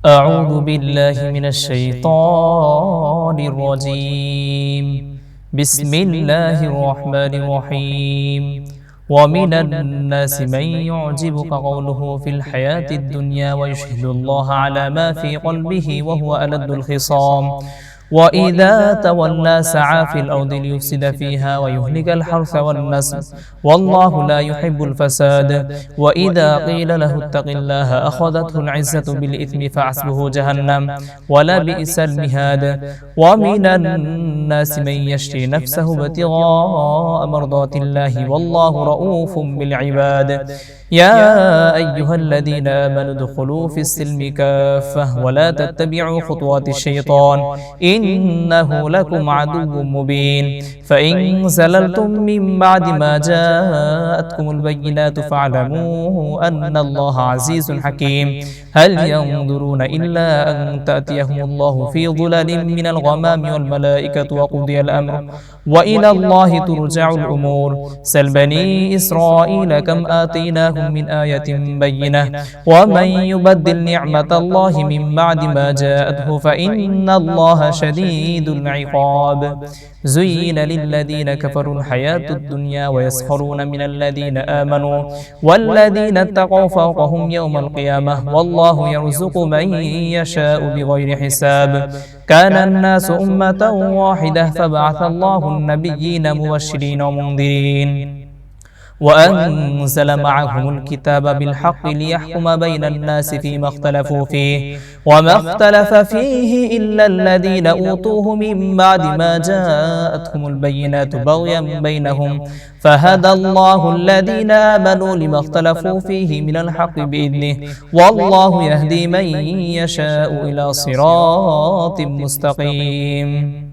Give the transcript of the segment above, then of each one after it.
أعوذ بالله من الشيطان الرجيم. بسم الله الرحمن الرحيم. ومن الناس من يعجبك قوله في الحياة الدنيا ويشهد الله على ما في قلبه وهو ألد الخصام وإذا تولى سعى في الأرض ليفسد فيها ويهلك الحرث والنسل والله لا يحب الفساد وإذا قيل له اتق الله أخذته العزة بالإثم فحسبه جهنم ولبئس المهاد. ومن الناس من يشري نفسه ابتغاء مرضات الله والله رؤوف بالعباد. يا أيها الذين آمنوا ادخلوا في السلم كافة ولا تتبعوا خطوات الشيطان إنه لكم عدو مبين. فإن زللتم من بعد ما جاءتكم البينات فاعلموا أن الله عزيز حكيم. هل ينظرون إلا أن تأتيهم الله في ظلل من الغمام والملائكة وقضي الأمر وإلى الله ترجع الأمور. سل بني إسرائيل كم آتيناهم من آية بينة ومن يبدل نعمة الله من بعد ما جاءته فإن الله شديد العقاب. زين للذين كفروا الحياة الدنيا ويسخرون من الذين آمنوا والذين اتقوا فوقهم يوم القيامة والله يرزق من يشاء بغير حساب. كان الناس أمة واحدة فبعث الله النبيين مبشرين ومنذرين وأنزل معهم الكتاب بالحق ليحكم بين الناس فيما اختلفوا فيه وما اختلف فيه إلا الذين أوتوه من بعد ما جاءتهم البينات بغيا بينهم فهدى الله الذين آمنوا لما اختلفوا فيه من الحق بإذنه والله يهدي من يشاء إلى صراط مستقيم.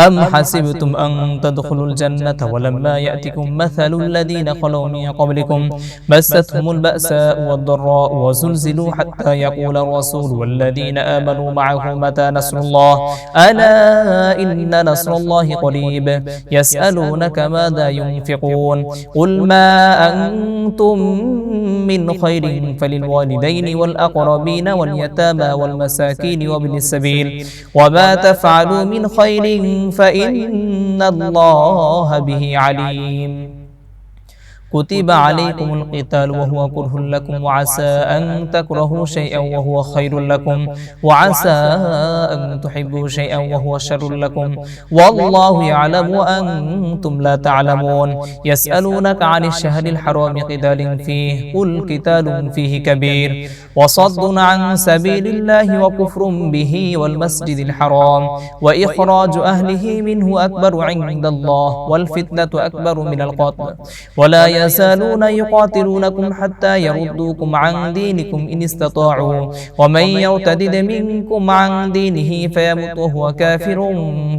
أم حسبتم أن تدخلوا الجنة ولما يأتكم مثل الذين خلوا من قبلكم مستهم البأساء والضراء وزلزلوا حتى يقول الرسول والذين آمنوا معه متى نصر الله ألا إن نصر الله قريب. يسألونك ماذا ينفقون قل ما أنتم من خير فللوالدين والأقربين واليتامى والمساكين وابن السبيل وما تفعلوا من خير فإن الله به عليم. كتب عليكم القتال وهو كره لكم وعسى أن تكرهوا شيئا وهو خير لكم وعسى أن تحبوا شيئا وهو شر لكم والله يعلم وأنتم لا تعلمون. يسألونك عن الشهر الحرام قتال فيه قل قتال فيه كبير وصد عن سبيل الله وكفر به والمسجد الحرام وإخراج أهله منه أكبر عند الله والفتنة أكبر من القتل ولا يزالون يقاتلونكم حتى يردوكم عن دينكم إن استطاعوا ومن يرتد منكم عن دينه فيمت وهو كافر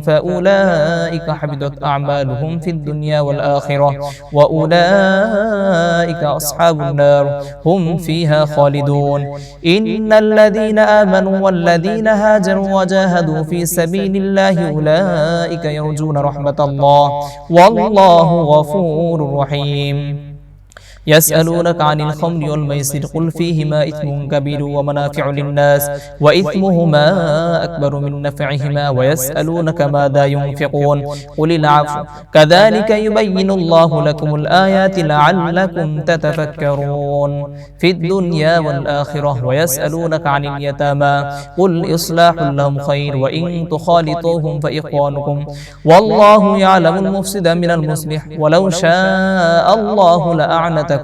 فأولئك حبطت أعمالهم في الدنيا والآخرة وأولئك أصحاب النار هم فيها خالدون. إن الذين آمنوا والذين هاجروا وجاهدوا في سبيل الله أولئك يرجون رحمة الله والله غفور رحيم. يسألونك عن الخمر والميسر قل فيهما إثم كبير ومنافع للناس وإثمهما أكبر من نفعهما ويسألونك ماذا ينفقون قل العفو كذلك يبين الله لكم الآيات لعلكم تتفكرون في الدنيا والآخرة. ويسألونك عن اليتامى قل إصلاح لهم خير وإن تخالطوهم فإخوانكم والله يعلم المفسد من المصلح ولو شاء الله لأعنتكم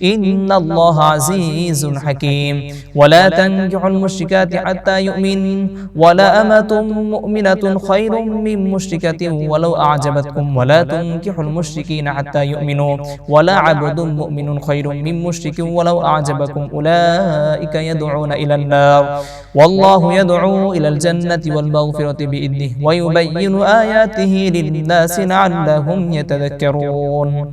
إن الله عزيز حكيم. ولا تنكحوا المشركات حتى يؤمن ولا أمة مؤمنة خير من مشركة ولو أعجبتكم ولا تنكحوا المشركين حتى يؤمنوا ولا عبد مؤمن خير من مشرك ولو أعجبكم أولئك يدعون إلى النار والله يدعو إلى الجنة والمغفرة بإذنه ويبين آياته للناس لعلهم يتذكرون.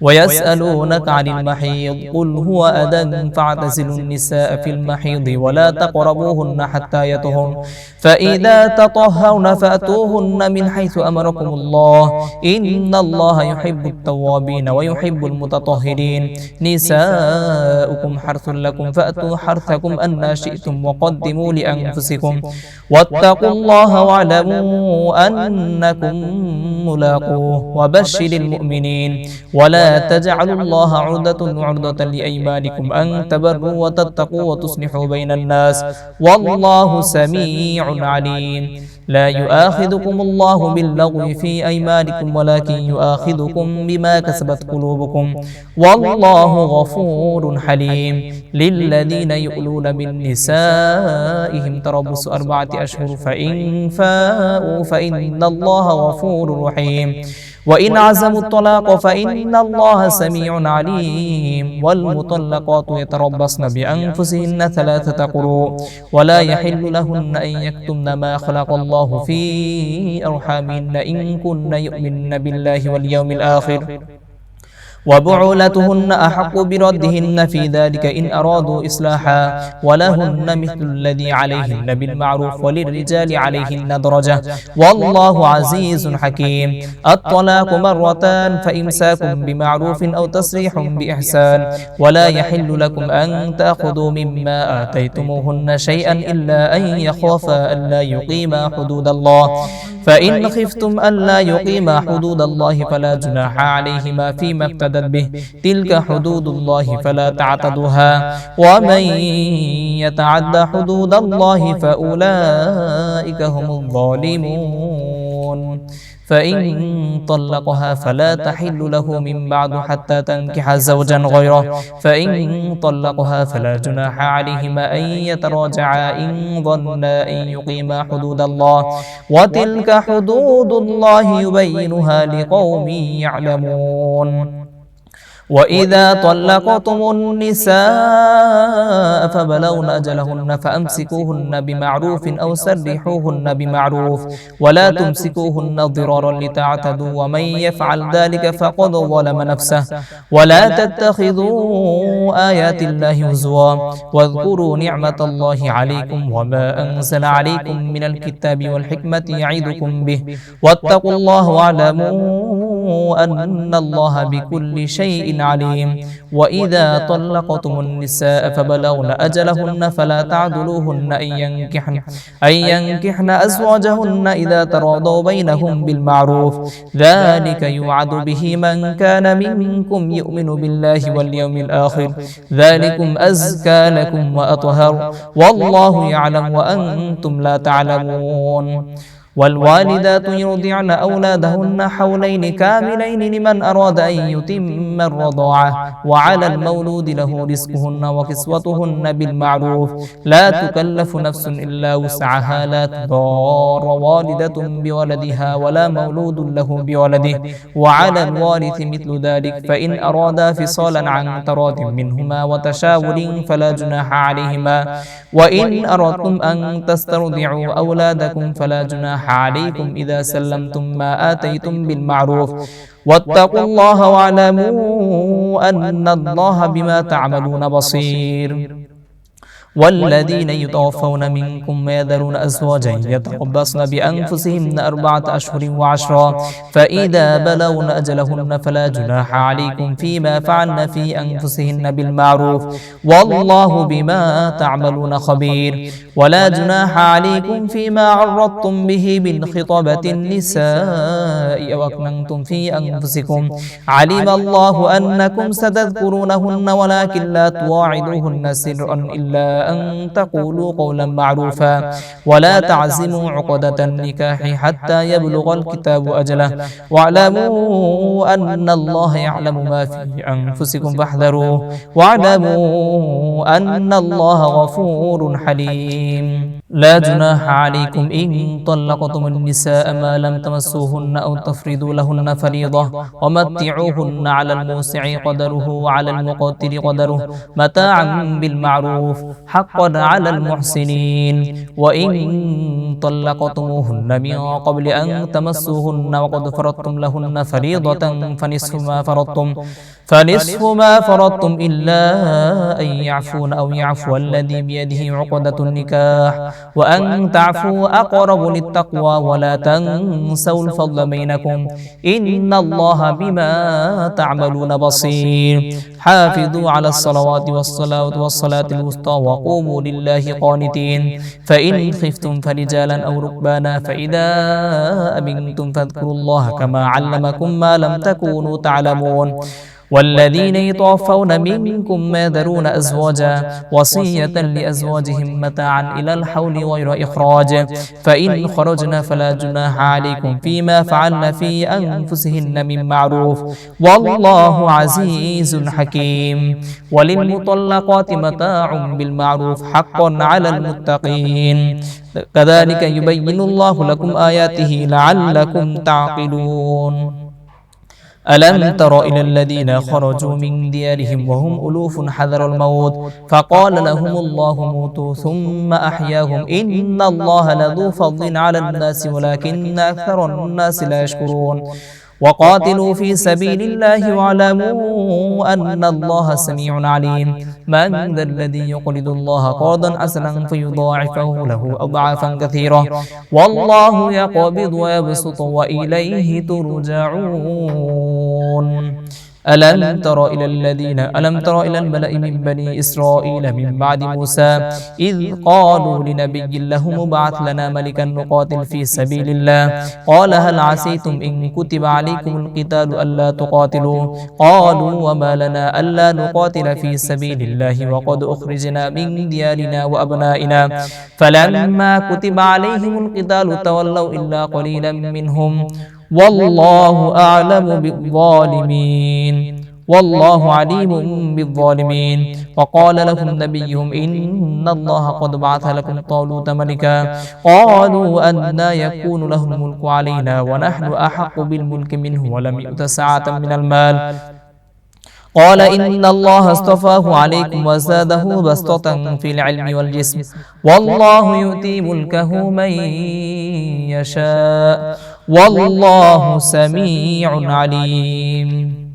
ويسألونك عن المحيض قل هو أذى فاعتزلوا النساء في المحيض ولا تقربوهن حتى يطهرن فإذا تطهرن فأتوهن من حيث أمركم الله إن الله يحب التوابين ويحب المتطهرين نساؤكم حرث لكم فأتوا حرثكم أن شئتم وقدموا لأنفسكم واتقوا الله واعلموا أنكم ملاقوه وبشر المؤمنين ولا تجعلوا الله عرضة لأيمانكم أن تبروا وتتقوا وتصلحوا بين الناس والله سميع عليم لا يؤاخذكم الله باللغو في أيمانكم ولكن يؤاخذكم بما كسبت قلوبكم والله غفور حليم للذين يؤلون من نسائهم تربص 4 أشهر فإن فاءوا فإن الله غفور رحيم وإن عزموا الطلاق فإن الله سميع عليم والمطلقات يتربصن بأنفسهن 3 قروء ولا يحل لهن أن يكتمن ما خلق الله في أرحامهن إن كن يؤمن بالله واليوم الآخر وبعولتهن أحق بردهن في ذلك إن أرادوا إصلاحا ولهن مثل الذي عليهن بالمعروف وللرجال عليهن درجة والله عزيز حكيم الطلاق 2 مرتان فإمساك بمعروف أو تسريح بإحسان ولا يحل لكم أن تأخذوا مما آتيتموهن شيئا إلا أن يخافا ألا يقيما حدود الله فإن خفتم ألا يقيما حدود الله فلا جناح عليهما فيما افتدت به تلك حدود الله فلا تعتدوها ومن يتعد حدود الله فأولئك هم الظالمون فإن طلقها فلا تحل له من بعد حتى تنكح زوجا غيره فإن طلقها فلا جناح عليهما أن يتراجعا إن ظنا أن يقيما حدود الله وتلك حدود الله يبينها لقوم يعلمون وإذا طلقتم النساء فبلغن أجلهن فأمسكوهن بمعروف أو سرحوهن بمعروف ولا تمسكوهن ضرارا لتعتدوا ومن يفعل ذلك فقد ظلم نفسه ولا تتخذوا آيات الله هزوا واذكروا نعمة الله عليكم وما أنزل عليكم من الكتاب والحكمة يعظكم به واتقوا الله واعلموا أن الله بكل شيء عليم وإذا طلقتم النساء فبلغن أجلهن فلا تعدلوهن أن ينكحن أزواجهن إذا تراضوا بينهم بالمعروف ذلك يوعظ به من كان منكم يؤمن بالله واليوم الآخر ذلكم أزكى لكم وأطهر والله يعلم وأنتم لا تعلمون والوالدات يرضعن أولادهن حولين كاملين لمن أراد أن يتم الرضاعة وعلى المولود له رزقهن وكسوتهن بالمعروف لا تكلف نفس إلا وسعها لا تضار والدة بولدها ولا مولود له بولده وعلى الوارث مثل ذلك فإن أرادا فصالا عن تراض منهما وتشاور فلا جناح عليهما وإن أردتم أن تسترضعوا أولادكم فلا جناح عليكم إذا سلمتم ما آتيتم بالمعروف واتقوا الله واعلموا أن الله بما تعملون بصير والذين يتوفون منكم ويذرون أزواجا يتربصن بأنفسهن 4 أشهر و10 فإذا بلغن أجلهن فلا جناح عليكم فيما فعلن في أنفسهن بالمعروف والله بما تعملون خبير ولا جناح عليكم فيما عرضتم به من خطبة النساء أو أكننتم في أنفسكم علم الله أنكم ستذكرونهن ولكن لا تواعدوهن سرا إلا أن تقولوا قولا معروفا ولا تعزموا عقدة النكاح حتى يبلغ الكتاب أجله واعلموا أن الله يعلم ما في أنفسكم فاحذروه واعلموا أن الله غفور حليم لا جناح عليكم إن طلقتم النساء ما لم تمسوهن أو تفرضوا لهن فريضة ومتعوهن على الموسع قدره وعلى المقتر قدره متاعا بالمعروف حقا على المحسنين وإن طلقتموهن من قبل أن تمسوهن وقد فرضتم لهن فريضة فنصف ما فرضتم إلا أن يعفون أو يعفو الذي بيده عقدة النكاح وأن تعفوا أقرب للتقوى ولا تنسوا الفضل بينكم إن الله بما تعملون بصير حافظوا على الصلوات والصلاة الوسطى وقوموا لله قانتين فإن خفتم فرجالا أو ركبانا فإذا أمنتم فاذكروا الله كما علمكم ما لم تكونوا تعلمون والذين يتوفون منكم ما يذرون أزواجا وصية لأزواجهم متاعا إلى الحول غير إخراج فإن خرجنا فلا جناح عليكم فيما فعلن في أنفسهن من معروف والله عزيز حكيم وللمطلقات متاع بالمعروف حقا على المتقين كذلك يبين الله لكم آياته لعلكم تعقلون ألم تر إلى الذين خرجوا من ديارهم وهم ألوف حذر الموت فقال لهم الله موتوا ثم أحياهم إن الله لذو فضل على الناس ولكن أكثر الناس لا يشكرون وقاتلوا في سبيل الله واعلموا أن الله سميع عليم من ذا الذي يقرض الله قرضا حسنا فيضاعفه له أضعافا كثيرة والله يقبض ويبسط وإليه ترجعون ألم تر إلى الملأ من بني إسرائيل من بعد موسى إذ قالوا لنبي له مبعث لنا ملكا نقاتل في سبيل الله قال هل عسيتم إن كتب عليكم القتال ألا تقاتلوا قالوا وما لنا ألا نقاتل في سبيل الله وقد أخرجنا من ديارنا وأبنائنا فلما كتب عليهم القتال تولوا إلا قليلا منهم والله أعلم بالظالمين والله عليم بالظالمين وقال لهم نبيهم إن الله قد بعث لكم طالوت ملكا قالوا أنى يكون له الملك علينا ونحن أحق بالملك منه ولم يؤت سعة من المال قال إن الله اصطفاه عليكم وزاده بسطة في العلم والجسم والله يؤتي ملكه من يشاء والله سميع عليم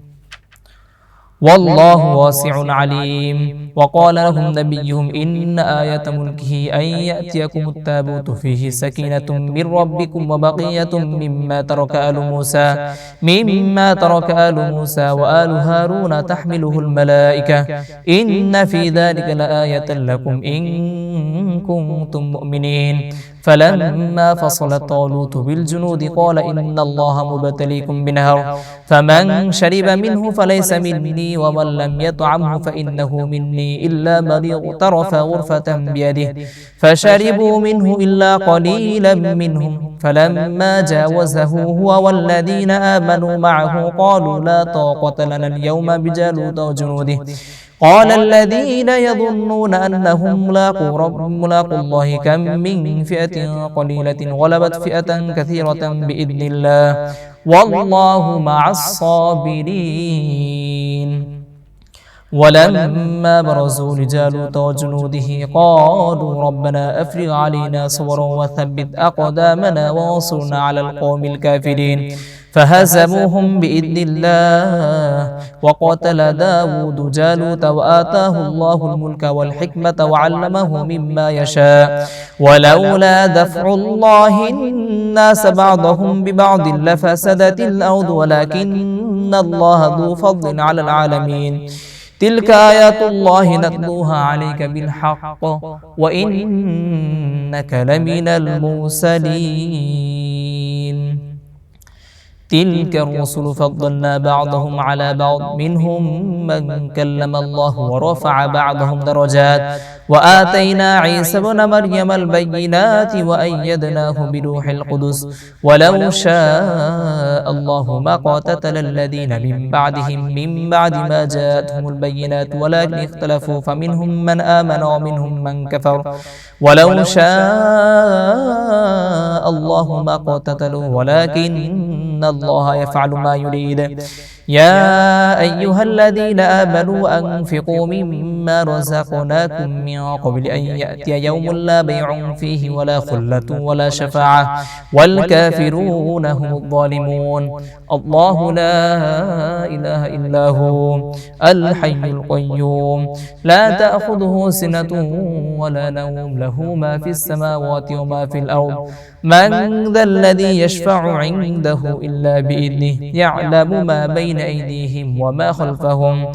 والله واسع عليم وقال لهم نبيهم إن آية ملكه أن يأتيكم التابوت فيه سكينة من ربكم وبقية مما ترك آل موسى وآل هارون تحمله الملائكة إن في ذلك لآية لكم إن كنتم مؤمنين فلما فصل طالوت بالجنود قال إن الله مبتليكم بنهر فمن شرب منه فليس مني ومن لم يطعمه فإنه مني إلا من اغترف غرفة بيده فشربوا منه إلا قليلا منهم فلما جاوزه هو والذين آمنوا معه قالوا لا طاقة لنا اليوم بجالوت وجنوده قال الذين يظنون أنهم ملاقو الله كم من فئة قليلة غلبت فئة كثيرة بإذن الله والله مع الصابرين ولما برزوا لجالوت وجنوده قالوا ربنا أفرغ علينا صبرا وثبت أقدامنا وانصرنا على القوم الكافرين فهزموهم بإذن الله وقتل داود جالوت وآتاه الله الملك والحكمة وعلمه مما يشاء ولولا دفع الله الناس بعضهم ببعض لفسدت الأرض ولكن الله ذو فضل على العالمين تلك آيات الله نتلوها عليك بالحق وإنك لمن المرسلين تلك الرسل فضلنا بعضهم على بعض منهم من كلم الله ورفع بعضهم درجات وآتينا عيسى ابن مريم البينات وأيدناه بروح القدس ولو شاء الله ما قاتل الذين من بعدهم من بعد ما جاءتهم البينات ولكن اختلفوا فمنهم من آمن ومنهم من كفر ولو شاء الله ما قاتلوا ولكن الله يفعل ما يريد يا أيها الذين آمنوا أنفقوا مما رزقناكم من قبل أن يأتي يوم لا بيع فيه ولا خلة ولا شفاعة والكافرون هم الظالمون. الله لا إله إلا هو الحي القيوم لا تأخذه سنة ولا نوم له ما في السماوات وما في الأرض من ذا الذي يشفع عنده إلا بإذنه يعلم ما بين أيديهم وما خلفهم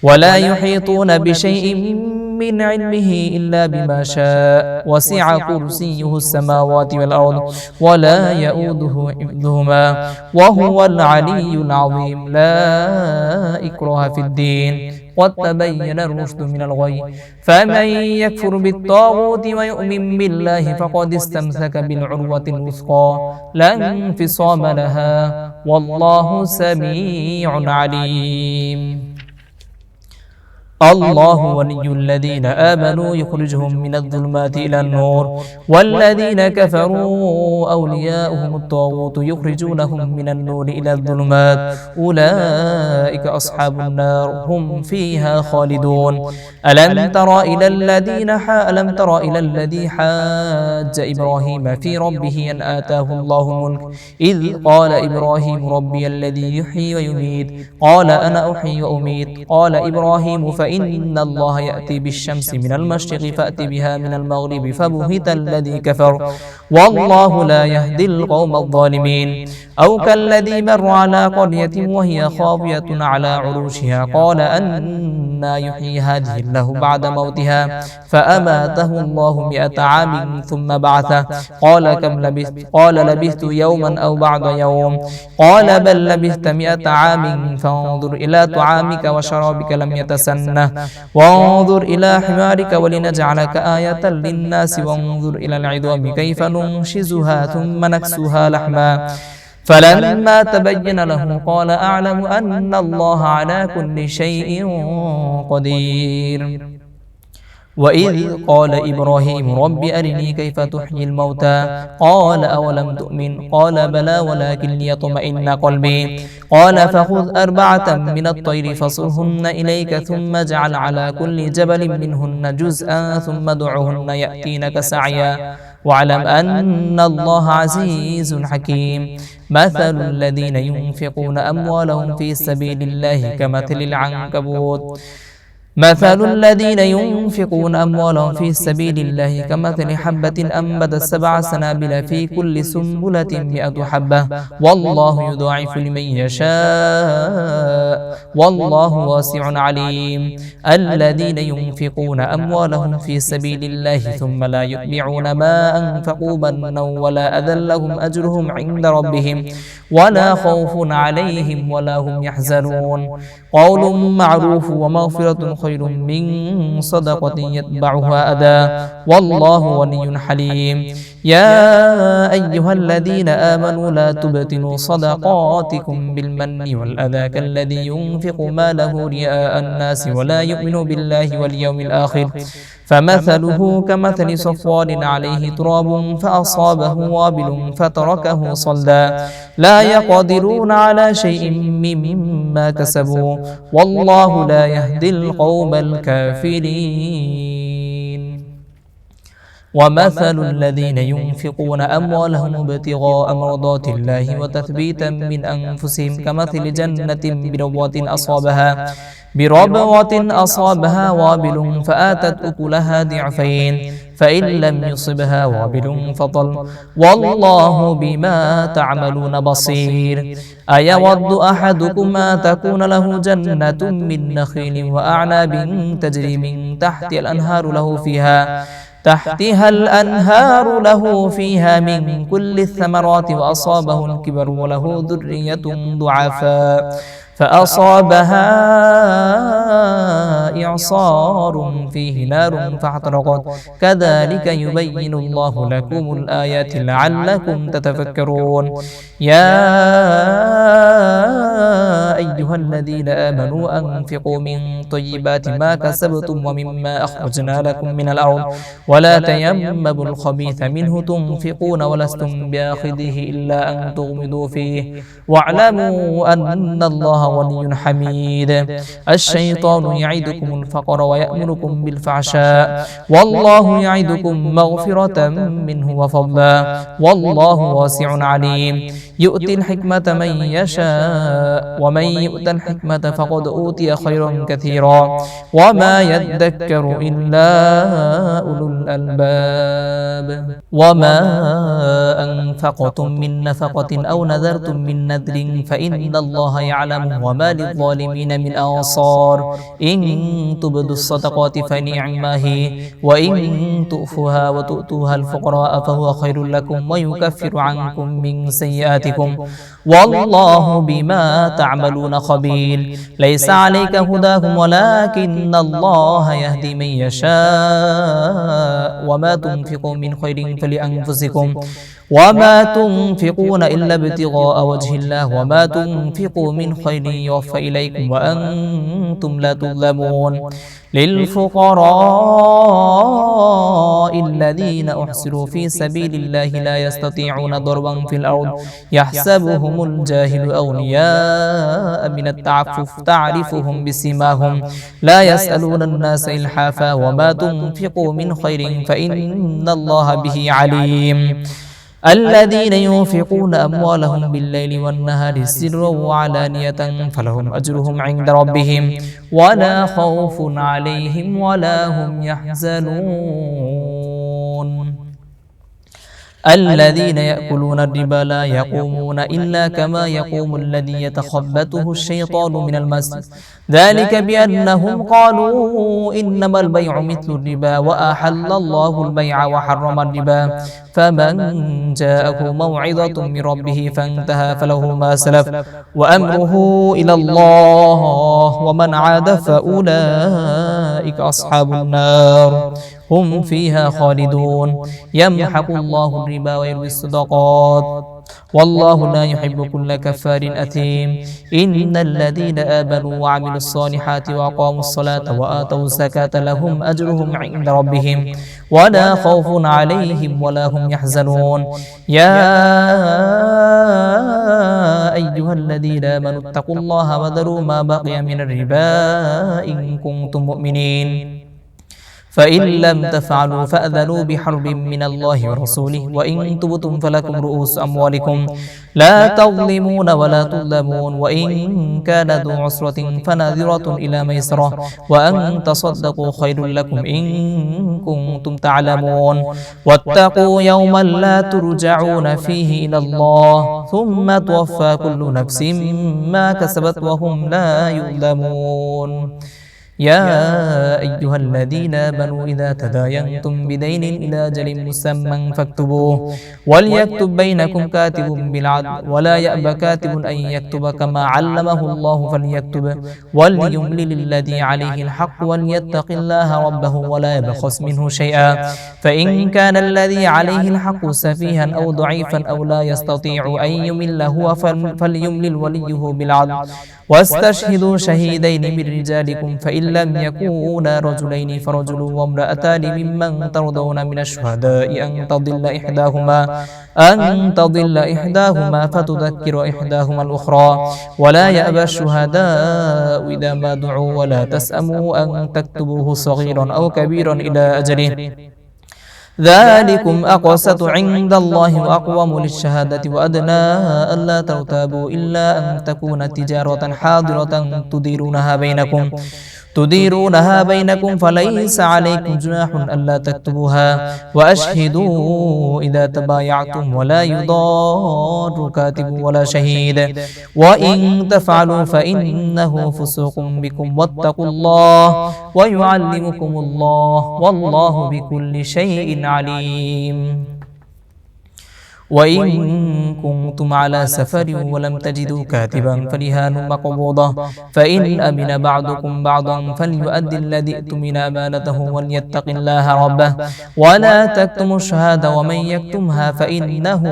ولا يحيطون بشيء من علمه إلا بما شاء وسع كرسيه السماوات والأرض ولا يؤوده حفظهما وهو العلي العظيم. لا إكراه في الدين قد تبين الرشد من الغي فمن يكفر بالطاغوت ويؤمن بالله فقد استمسك بالعروة الوثقى لا انفصام لها والله سميع عليم. الله ولي الذين آمنوا يخرجهم من الظلمات إلى النور والذين كفروا أولياؤهم الطاغوت يخرجونهم من النور إلى الظلمات أولئك أصحاب النار هم فيها خالدون. ألم تر إلى الذي حاج إبراهيم في ربه أن آتاه الله الملك إذ قال إبراهيم ربي الذي يحيي ويميت قال أنا أحيي وأميت قال إبراهيم فإن الله يأتي بالشمس من المشرق فأت بها من المغرب فبهت الذي كفر والله لا يهدي القوم الظالمين. أو كالذي مر على قرية وهي خاوية على عروشها قال أنى يحيي هذه الله بعد موتها فأماته الله 100 عام ثم بعثه قال كم لبثت قال لبثت يوما أو بعض يوم قال بل لبثت 100 عام فانظر إلى طعامك وشرابك لم يتسنه وانظر إلى حمارك ولنجعلك آية للناس وانظر إلى العظام كيف ننشزها ثم نكسوها لحما فلما تبين له قال أعلم أن الله على كل شيء قدير. وإذ قال إبراهيم رب أرني كيف تحيي الموتى قال أولم تؤمن قال بلى ولكن ليطمئن قلبي قال فخذ 4 من الطير فصرهن إليك ثم اجعل على كل جبل منهن جزءا ثم دعهن يأتينك سعيا واعلم أن الله عزيز حكيم. مثل الذين ينفقون أموالهم في سبيل الله كمثل العنكبوت كمثل حبة أنبتت 7 سنابل في كل سنبلة 100 حبة والله يضاعف لمن يشاء والله واسع عليم. الذين ينفقون أموالهم في سبيل الله ثم لا يتبعون ما أنفقوا منا ولا أذى لهم أجرهم عند ربهم ولا خوف عليهم ولا هم يحزنون. قول معروف ومغفرة خير من صدقة يتبعها أذى والله ولي حليم. يا أيها الذين آمنوا لا تبطلوا صدقاتكم بالمن والأذى كالذي ينفق ماله رئاء الناس ولا يؤمن بالله واليوم الآخر فمثله كمثل صفوان عليه تراب فأصابه وابل فتركه صلدا لا يقدرون على شيء مما كسبوا والله لا يهدي القوم الكافرين. ومثل الذين ينفقون أموالهم ابتغاء مرضات الله وتثبيتا من أنفسهم كمثل جنة بربوة أصابها وابل فآتت أكلها ضعفين فإن لم يصبها وابل فطل والله بما تعملون بصير. أيود أحدكم أن تكون له جنة من نخيل وأعناب تجري من تحتها الأنهار له فيها من كل الثمرات وأصابه الكبر وله ذرية ضعفاء فأصابها إعصار فيه نار فاحترقت كذلك يبين الله لكم الآيات لعلكم تتفكرون. يا أيها الذين آمنوا أنفقوا من طيبات ما كسبتم ومما أخرجنا لكم من الأرض ولا تيمموا الخبيث منه تنفقون ولستم بآخذه إلا أن تغمضوا فيه واعلموا أن الله غني حميد. الشيطان يعدكم الفقر ويأمركم بالفحشاء والله يعدكم مغفرة منه وفضلا والله واسع عليم. يؤتي الحكمة من يشاء ومن يؤت الحكمة فقد أوتي خيرا كثيرا وما يذكر إلا أولو الألباب. وما أنفقتم من نفقة أو نذرتم من نذر فإن الله يعلم وما للظالمين من أنصار. إن تبدوا الصدقات فنعما هي وإن تؤفوها وتؤتوها الفقراء فهو خير لكم ويكفر عنكم من سيئاتكم والله بما تعملون خبير. ليس عليك هداهم ولكن الله يهدي من يشاء وما تنفقوا من خير فلأنفسكم وما تنفقون إلا ابتغاء وجه الله وما تنفقوا من خير يوفى إليكم وأنتم لا تظلمون. للفقراء الذين أحصروا في سبيل الله لا يستطيعون ضربا في الأرض يحسبهم الجاهل أغنياء من التعفف تعرفهم بسيماهم لا يسألون الناس إلحافا وما تنفقوا من خير فإن الله به عليم. الذين ينفقون أموالهم بالليل والنهار سرا وعلانية فلهم أجرهم عند ربهم ولا خوف عليهم ولا هم يحزنون. الذين يأكلون الربا لا يقومون إلا كما يقوم الذي يتخبطه الشيطان من المس ذلك بأنهم قالوا إنما البيع مثل الربا وأحل الله البيع وحرم الربا فمن جاءه موعظة من ربه فانتهى فله ما سلف وأمره إلى الله ومن عاد فأولئك أصحاب النار هم فيها خالدون. يمحق الله الربا ويربي الصدقات والله لا يحب كل كفار أثيم. إن الذين آمنوا وعملوا الصالحات وأقاموا الصلاة وآتوا الزكاة لهم أجرهم عند ربهم ولا خوف عليهم ولا هم يحزنون. يا أيها الذين آمنوا اتقوا الله وذروا ما بقي من الربا إن كنتم مؤمنين فإن لم تفعلوا فأذنوا بحرب من الله ورسوله وإن تبتم فلكم رؤوس أموالكم لا تظلمون ولا تظلمون وإن كان ذو عسرة فناظرة إلى ميسرة وأن تصدقوا خير لكم إن كنتم تعلمون. واتقوا يوما لا ترجعون فيه إلى الله ثم توفى كل نفس ما كسبت وهم لا يظلمون. يا أيها الذين آمنوا إذا تداينتم بدين إلى أجل مسمى فاكتبوه وليكتب بينكم كاتب بالعدل ولا يأبى كاتب أن يكتب كما علمه الله فليكتب وليملل الذي عليه الحق وليتق الله ربه ولا يبخس منه شيئا فإن كان الذي عليه الحق سفيها أو ضعيفا أو لا يستطيع أن يمل هو فليملل وليه بالعدل واستشهدوا شهيدين من رجالكم فإن لم يكونا رجلين فرجل وامرأتان ممن ترضون من الشهداء أن تضل إحداهما فتذكر إحداهما الأخرى ولا يأبى الشهداء إذا ما دعوا ولا تسأموا أن تكتبوه صغيرا أو كبيرا إلى أجله ذلكم أقسط عند الله وأقوم للشهادة وأدنى ألا ترتابوا إلا أن تكون تجارة حاضرة تديرونها بينكم فليس عليكم جناح ألا تكتبوها وأشهدوا إذا تبايعتم ولا يضار كاتب ولا شهيد وإن تفعلوا فإنه فسوق بكم واتقوا الله ويعلمكم الله والله بكل شيء عليم. وإن كنتم على سفر ولم تجدوا كاتبا فرهان مقبوضة فإن أمن بعضكم بعضا فليؤدي الذي اؤتمن أمانته وليتق الله ربه ولا تكتموا الشهادة ومن يكتمها فإنه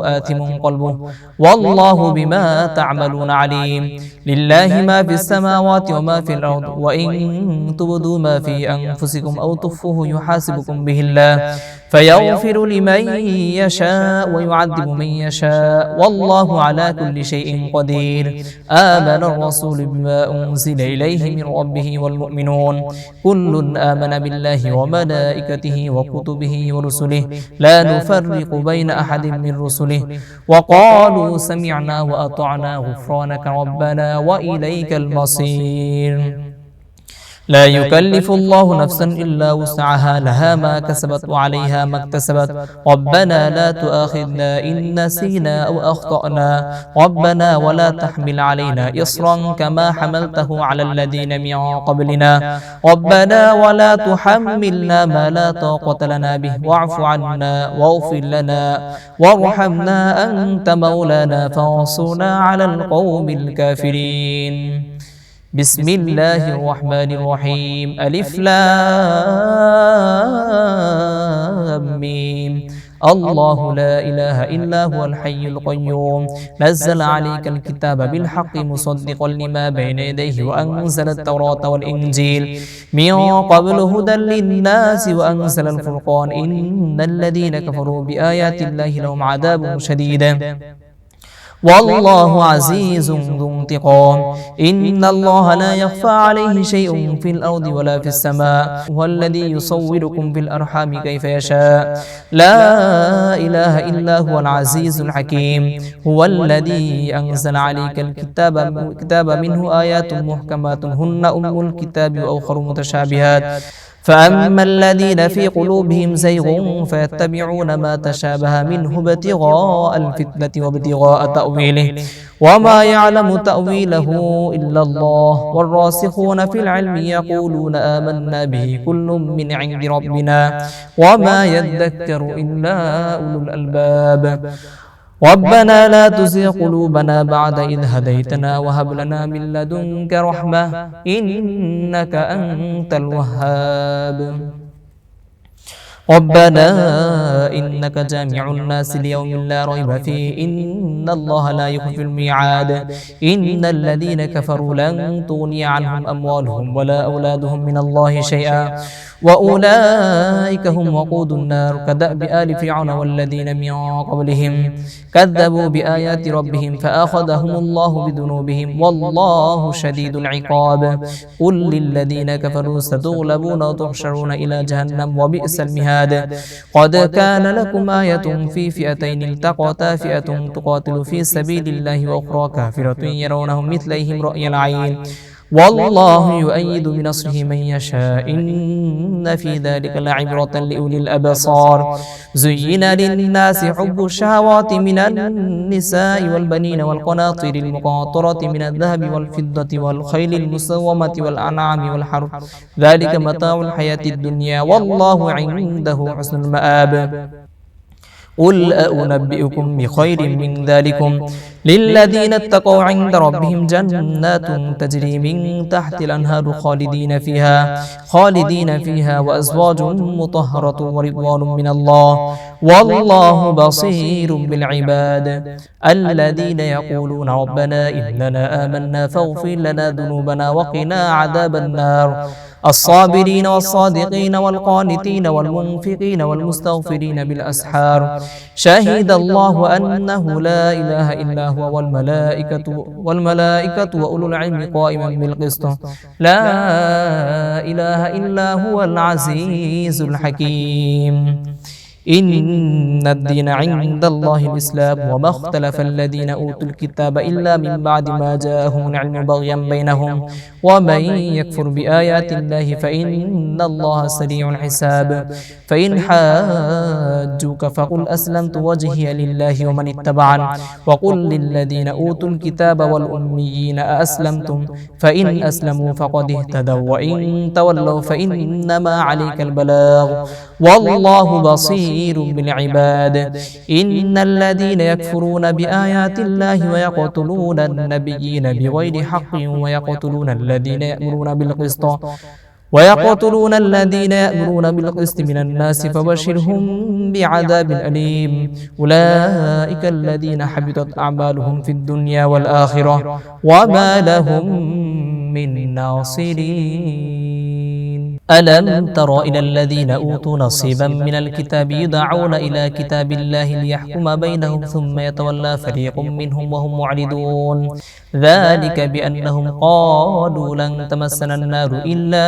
آثم قلبه والله بما تعملون عليم لله ما في السماوات وما في الأرض وإن تبدوا ما في أنفسكم أو تخفوه يحاسبكم به الله فيغفر لمن يشاء ويعذب من يشاء والله على كل شيء قدير آمن الرسول بما أنزل إليه من ربه والمؤمنون كل آمن بالله وملائكته وكتبه ورسله لا نفرق بين أحد من رسله وقالوا سمعنا وأطعنا غفرانك ربنا وإليك المصير لا يكلف الله نفسا إلا وسعها لها ما كسبت وعليها ما اكتسبت ربنا لا تؤاخذنا إن نسينا أو أخطأنا ربنا ولا تحمل علينا إصرا كما حملته على الذين من قبلنا ربنا ولا تحملنا ما لا طاقة لنا به واعف عنا واغفر لنا وارحمنا أنت مولانا فانصرنا على القوم الكافرين بسم الله الرحمن الرحيم ألف لام ميم الله لا إله إلا هو الحي القيوم نزل عليك الكتاب بالحق مصدقا لما بين يديه وأنزل التوراة والإنجيل من قبل هدى للناس وأنزل الفرقان إن الذين كفروا بآيات الله لهم عذاب شديد والله عزيز ذو انتقام إن الله لا يخفى عليه شيء في الأرض ولا في السماء هو الذي يصوركم في الأرحام كيف يشاء لا إله إلا هو العزيز الحكيم هو الذي أنزل عليك الكتاب منه آيات محكمات هن أم الكتاب وأخر متشابهات فأما الذين في قلوبهم زيغ فيتبعون ما تشابه منه ابتغاء الفتنة وابتغاء تأويله وما يعلم تأويله إلا الله والراسخون في العلم يقولون آمنا به كل من عند ربنا وما يذكر إلا أولو الألباب ربنا لا تزغ قلوبنا بعد إذ هديتنا وهب لنا من لدنك رحمة إنك أنت الوهاب ربنا إنك جامع الناس ليوم لا ريب فيه إن الله لا يخلف الميعاد إن الذين كفروا لن تغني عنهم أموالهم ولا أولادهم من الله شيئا وأولئك هم وقود النار كدأب آل فرعون والذين من قبلهم كذبوا بآيات ربهم فأخذهم الله بذنوبهم والله شديد العقاب قل للذين كفروا ستغلبون وتحشرون إلى جهنم وبئس المهاد قد كان لكم آية في فئتين التقتا فئة تقاتل في سبيل الله وأخرى كافرة يرونهم مثليهم رأي العين والله يؤيد بنصره من يشاء إن في ذلك لعبرة لأولي الأبصار زين للناس حب الشهوات من النساء والبنين والقناطير المقنطرة من الذهب والفضة والخيل المسومة والأنعام والحرث ذلك متاع الحياة الدنيا والله عنده حسن المآب قل أنبئكم بخير من ذلكم للذين اتقوا عند ربهم جنات تجري من تحت الأنهار خالدين فيها وأزواج مطهرة ورضوان من الله والله بصير بالعباد الذين يقولون ربنا إننا آمنا فاغفر لنا ذنوبنا وقنا عذاب النار الصابرين والصادقين والقانتين والمنفقين والمستغفرين بالأسحار شهد الله أنه لا إله إلا هو والملائكة وأولو العلم قائما بالقسط لا إله إلا هو العزيز الحكيم إن الدين عند الله الإسلام وما اختلف الذين أوتوا الكتاب إلا من بعد ما جاءهم العلم بغيا بينهم ومن يكفر بآيات الله فإن الله سريع الحساب فإن حاجوك فقل أسلمت وجهي لله ومن اتبعني وقل للذين أوتوا الكتاب والأميين أأسلمتم فإن أسلموا فقد اهتدوا وإن تولوا فإنما عليك البلاغ والله بصير بالعباد إن الذين يكفرون بآيات الله ويقتلون النبيين بغير حق ويقتلون الذين يأمرون بالقسط من الناس فبشرهم بعذاب أليم أولئك الذين حبطت أعمالهم في الدنيا والآخرة وما لهم من ناصرين ألم تر إلى الذين أوتوا نصيبا من الكتاب يدعون إلى كتاب الله ليحكم بينهم ثم يتولى فريق منهم وهم معرضون ذلك بأنهم قالوا لن تمسنا النار إلا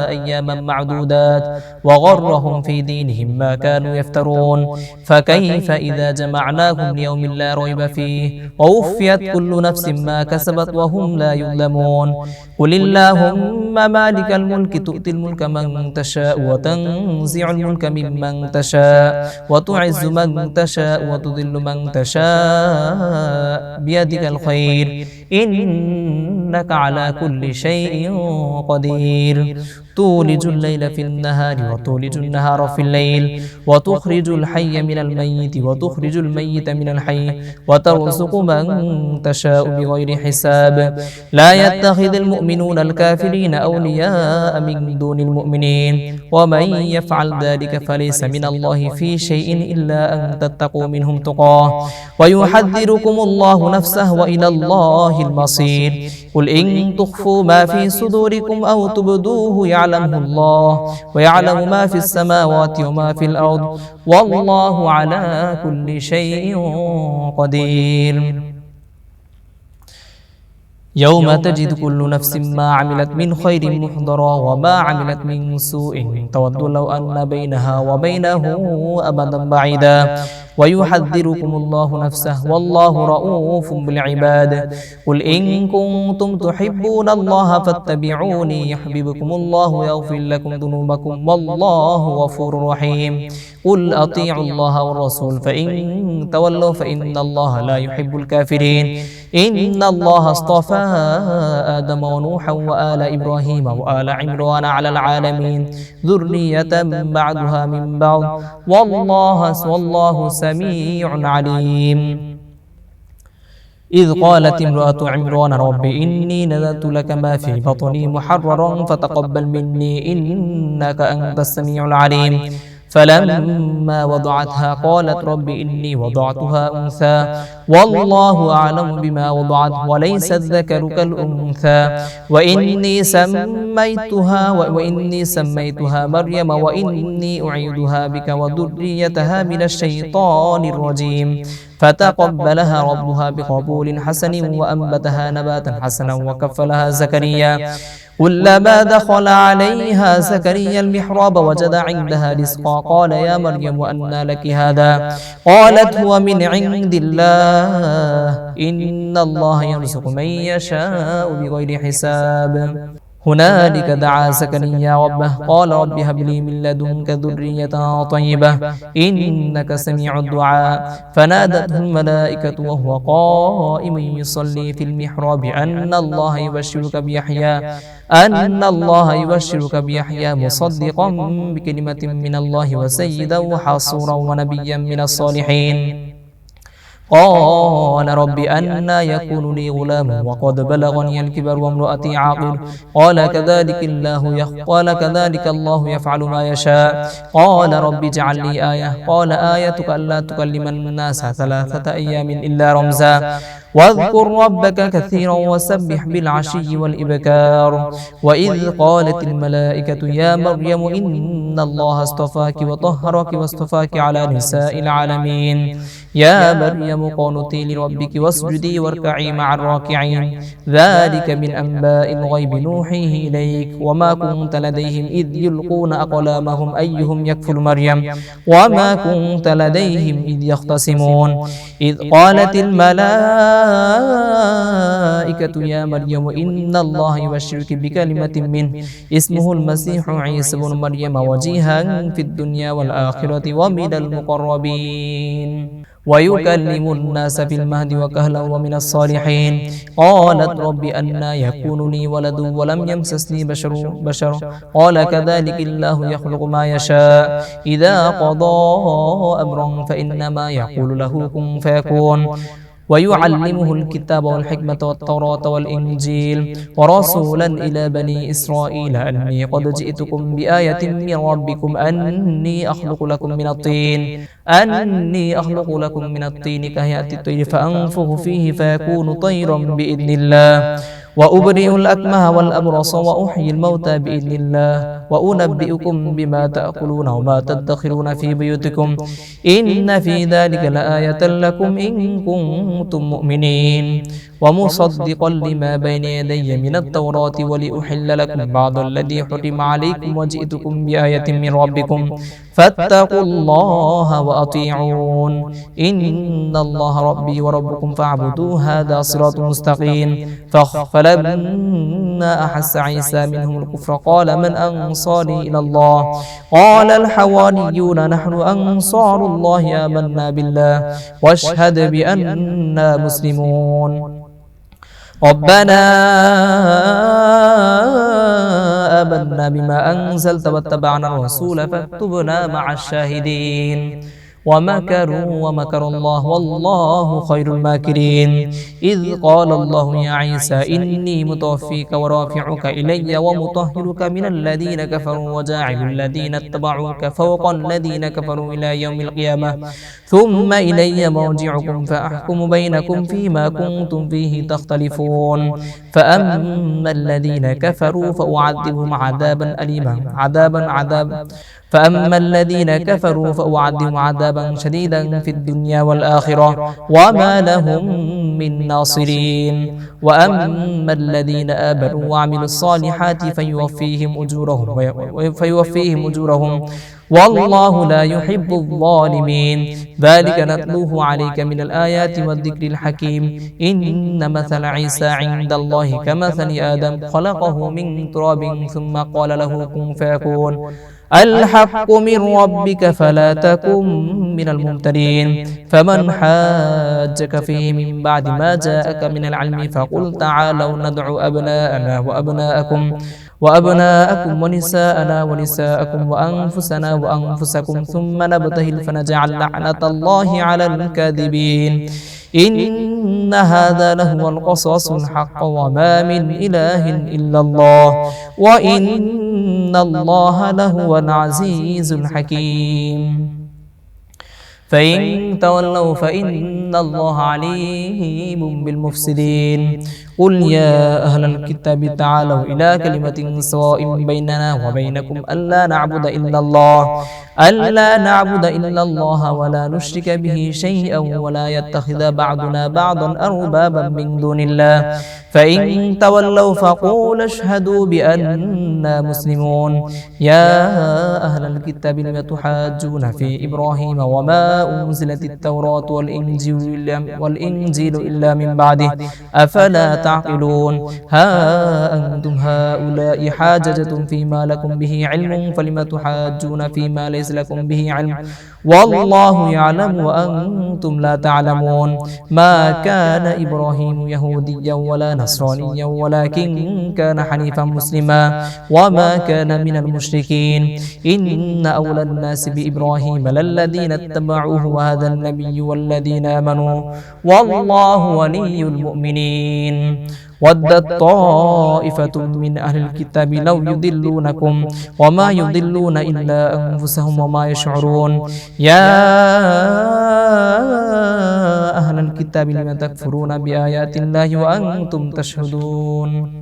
أياما معدودات وغرهم في دينهم ما كانوا يفترون فكيف إذا جمعناهم ليوم لا ريب فيه ووفيت كل نفس ما كسبت وهم لا يظلمون قل اللهم مالك الملك تؤتي الملك من تشاء وتنزع الملك ممن تشاء وتعز من تشاء وتذل من تشاء بيدك الخير إنك على كل شيء قدير تولج الليل في النهار وتولج النهار في الليل وتخرج الحي من الميت وتخرج الميت من الحي وترزق من تشاء بغير حساب لا يتخذ المؤمنون الكافرين أولياء من دون المؤمنين ومن يفعل ذلك فليس من الله في شيء إلا أن تتقوا منهم تقاه ويحذركم الله نفسه وإلى الله المصير قل إن تخفوا ما في صدوركم أو تبدوه يعلمه الله ويعلم ما في السماوات وما في الأرض والله على كل شيء قدير يوم تجد كل نفس ما عملت من خير محضرا وما عملت من سوء تود لو أن بينها وبينه أبدا بعيدا ويحذركم الله نفسه والله رؤوف بالعباد قل إن كنتم تحبون الله فاتبعوني يحببكم الله ويغفر لكم ذنوبكم والله غفور رحيم قل أطيعوا الله والرسول فإن تولوا فإن الله لا يحب الكافرين إن الله اصطفى آدم ونوحا وآل إبراهيم وآل عمران على العالمين ذرية بعدها من بعد والله سميع عليم إذ قالت امرأة عمران رب إني نذرت لك ما في بطني محررا فتقبل مني إنك أنت السميع العليم فلما وضعتها قالت رب إني وضعتها أنثى والله أعلم بما وضعت وليس الذكر كالأنثى وإني سميتها مريم وإني أعيدها بك وذريتها من الشيطان الرجيم فتقبلها ربها بقبول حسن وأنبتها نباتا حسنا وكفلها زكريا كلما دخل عليها زكريا المحراب وجد عندها رزقا قال يا مريم أنى لك هذا قالت هو من عند الله إن الله يرزق من يشاء بغير حساب هنالك دعا زكريا ربه قال رب هب لي من لدنك ذرية طيبة إنك سميع الدعاء فنادته الملائكة وهو قائم يصلي في المحراب أن الله يبشرك بيحيى مصدقا بكلمة من الله وسيدا وحصورا ونبيا من الصالحين قال رب أنى يكون لي غلام وقد بلغني الكبر وامرأتي عاقر قال كذلك الله يفعل ما يشاء قال رب اجعل لي آية قال آيتك ألا تكلم الناس 3 أيام إلا رمزا واذكر ربك كثيرا وسبح بالعشي والإبكار وإذ قالت الملائكة يا مريم إن الله اصطفاك وطهرك واصطفاك على نساء العالمين يا مريم قنتي لربك واسجدي واركعي مع الراكعين ذلك من أنباء الغيب نوحيه إليك وما كنت لديهم إذ يلقون أقلامهم أيهم يكفل مريم وما كنت لديهم إذ يختصمون إذ قالت الملائكة الملائكة يا مريم إن الله يبشرك بكلمة منه اسمه المسيح عيسى بن مريم وجيها في الدنيا والآخرة ومن المقربين ويكلم الناس في المهد وكهلا ومن الصالحين قالت رب أنى يكون لي ولد ولم يمسسني بشر قال كذلك الله يخلق ما يشاء إذا قضى أمرا فإنما يقول له كن فيكون ويعلمه الكتاب والحكمة والتوراة والإنجيل ورسولا إلى بني إسرائيل أني قد جئتكم بآية من ربكم أني أخلق لكم من الطين كهيئة الطير فأنفخ فيه فيكون طيرا بإذن الله وأبرئ الأكمه والأبرص وأحيي الموتى بإذن الله وأنبئكم بما تأكلون وما تدخرون في بيوتكم إن في ذلك لآية لكم إن كنتم مؤمنين ومصدقا لما بين يدي من التوراة ولأحل لكم بعض الذي حرم عليكم وجئتكم بآية من ربكم فاتقوا الله وأطيعون إن الله ربي وربكم فاعبدوه هذا صراط مستقيم فلما أحس عيسى منهم الكفر قال من أنصاري إلى الله قال الحواريون نحن أنصار الله آمنا بالله واشهد بأننا مسلمون ربنا آمنا بما أنزلت واتبعنا الرسول فاكتبنا مع الشاهدين ومكروا ومكر الله والله خير الماكرين إذ قال الله يا عيسى إني متوفيك ورافعك إلي ومطهرك من الذين كفروا وجاعل الذين اتبعوك فوق الذين كفروا إلى يوم القيامة ثم إلي مرجعكم فأحكم بينكم فيما كنتم فيه تختلفون فأما الذين كفروا فأعذبهم عذابا أليما فأما الذين كفروا فأعذبهم عذابا شديدا في الدنيا والآخرة وما لهم من ناصرين وأما الذين آمنوا وعملوا الصالحات فيوفيهم أجورهم والله لا يحب الظالمين ذلك نتلوه عليك من الآيات والذكر الحكيم إن مثل عيسى عند الله كمثل آدم خلقه من تراب ثم قال له كن فيكون الحق من ربك فلا تكن من الممترين فمن حاجك فيه من بعد ما جاءك من العلم فقل تعالوا ندعو أبناءنا وأبناءكم ونساءنا ونساءكم وأنفسنا وأنفسكم ثم نبتهل فنجعل لعنة الله على الكاذبين إن هذا لهو القصص الحق وما من إله إلا الله وإن الله لهو العزيز الحكيم فإن تولوا فإن الله عليم بالمفسدين قل يا أهل الكتاب تعالوا إلى كلمة سواء بيننا وبينكم ألا نعبد إلا الله ولا نشرك به شيئا ولا يتخذ بعضنا بعضا أربابا من دون الله فإن تولوا فقولوا اشهدوا بأننا مسلمون يا أهل الكتاب لم تحاجون في إبراهيم وما أنزلت التوراة والإنجيل إلا من بعده أفلا تعقلون ها أنتم هؤلاء حاججتم فيما لكم به علم فلم تحاجون فيما ليس لكم به علم والله يعلم وأنتم لا تعلمون ما كان إبراهيم يهوديا ولا نصرانيا ولكن كان حنيفا مسلما وما كان من المشركين إن أولى الناس بإبراهيم للذين اتبعوه وهذا النبي والذين آمنوا والله ولي المؤمنين ودت طائفة من أهل الكتاب لو يضلونكم وما يضلون إلا أنفسهم وما يشعرون يا أهل الكتاب لم تكفرون بآيات الله وأنتم تشهدون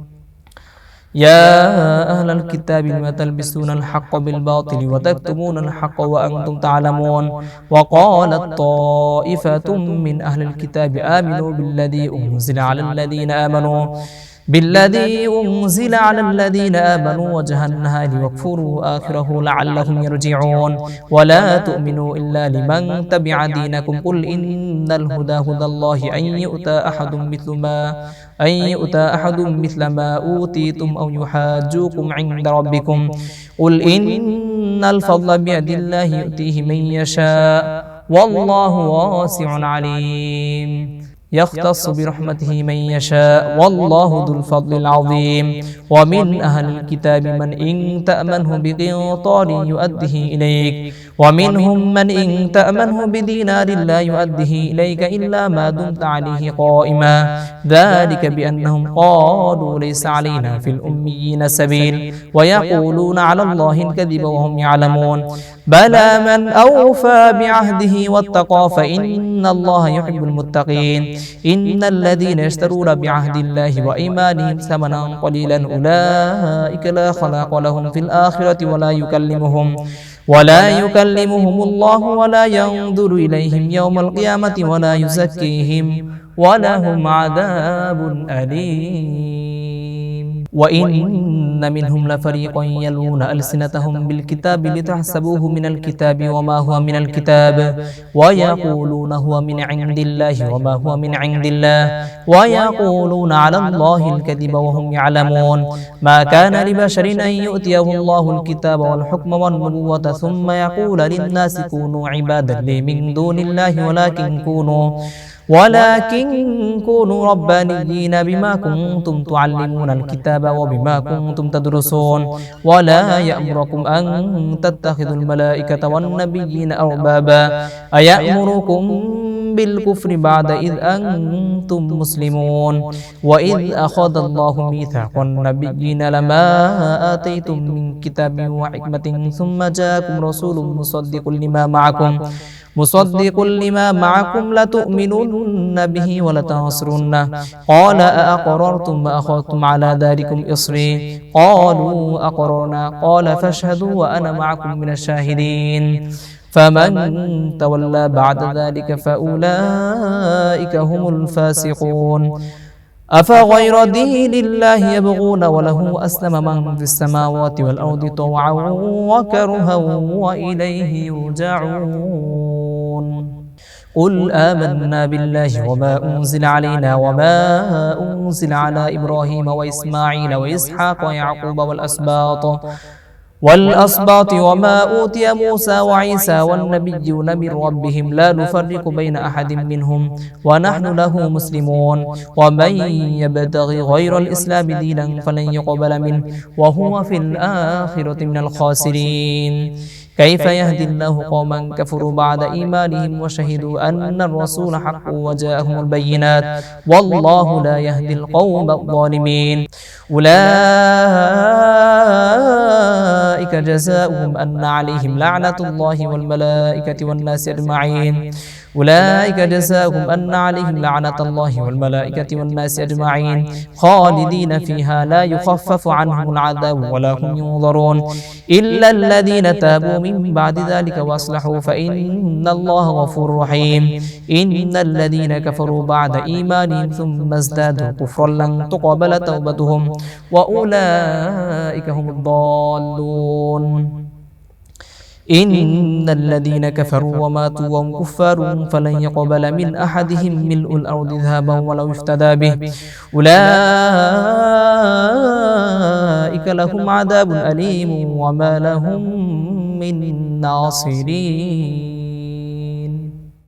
يا أهل الكتاب لم تلبسون الحق بالباطل وتكتمون الحق وأنتم تعلمون وقالت طائفة من أهل الكتاب آمنوا بالذي أنزل على الذين آمنوا بالذي أنزل على الذين آمنوا وجه النهار واكفروا آخره لعلهم يرجعون ولا تؤمنوا إلا لمن تبع دينكم قل إن الهدى هدى الله أن يؤتى أحد مثل ما أوتيتم أو يحاجوكم عند ربكم قل إن الفضل بيد الله يؤتيه من يشاء والله واسع عليم يختص برحمته من يشاء والله ذو الفضل العظيم ومن أهل الكتاب من إن تأمنه بقنطار يؤده إليك ومنهم من إن تأمنه بدينار لا يؤده إليك إلا ما دمت عليه قائما ذلك بأنهم قالوا ليس علينا في الأميين سبيل ويقولون على الله الكذب وهم يعلمون بلى من أوفى بعهده واتقى فإن الله يحب المتقين إن الذين يشترون بعهد الله وإيمانهم ثمنا قليلا أولئك لا خلاق لهم في الآخرة ولا يكلمهم الله ولا ينظر إليهم يوم القيامة ولا يزكيهم ولهم عذاب أليم وإن منهم لفريقا يلوون ألسنتهم بالكتاب لتحسبوه من الكتاب وما هو من الكتاب ويقولون هو من عند الله وما هو من عند الله ويقولون على الله الكذب وهم يعلمون ما كان لبشر أن يؤتيه الله الكتاب والحكم والنبوة ثم يقول للناس كونوا عبادا لي من دون الله ولكن كونوا ربانيين بما كنتم تعلمون الكتاب وبما كنتم تدرسون ولا يأمركم أن تتخذوا الملائكة والنبيين أربابا أيأمركم بالكفر بعد إذ أنتم مسلمون وإذ أخذ الله ميثاق النبيين لما آتيتم من كتاب وحكمة ثم جاءكم رسول مصدق لما معكم لتؤمنن به ولتنصرنه قال أأقررتم وأخذتم على ذلكم إصري قالوا أقررنا قال فاشهدوا وأنا معكم من الشاهدين فمن تولى بعد ذلك فأولئك هم الفاسقون أفغير دين الله يبغون وله أسلم من في السماوات والأرض طوعا وكرها وإليه يرجعون قل آمنا بالله وما أنزل علينا وما أنزل على إبراهيم وإسماعيل وإسحاق ويعقوب والأسباط وما أوتي موسى وعيسى والنبيون من ربهم لا نفرق بين أحد منهم ونحن له مسلمون ومن يبتغي غير الإسلام دينا فلن يقبل منه وهو في الآخرة من الخاسرين كيف يهدي الله قوما كفروا بعد إيمانهم وشهدوا أن الرسول حق وجاءهم البينات والله لا يهدي القوم الظالمين أولئك جزاؤهم أن عليهم لعنة الله والملائكة والناس أجمعين خالدين فيها لا يخفف عنهم العذاب ولا هم ينظرون إلا الذين تابوا من بعد ذلك وأصلحوا فإن الله غفور رحيم إن الذين كفروا بعد إيمانهم ثم ازدادوا كفرا لن تقبل توبتهم وأولئك هم الضالون إن الذين كفروا وماتوا وهم كفار فلن يقبل من أحدهم ملء الأرض ذهبا ولو افتدى به أولئك لهم عذاب أليم وما لهم من ناصرين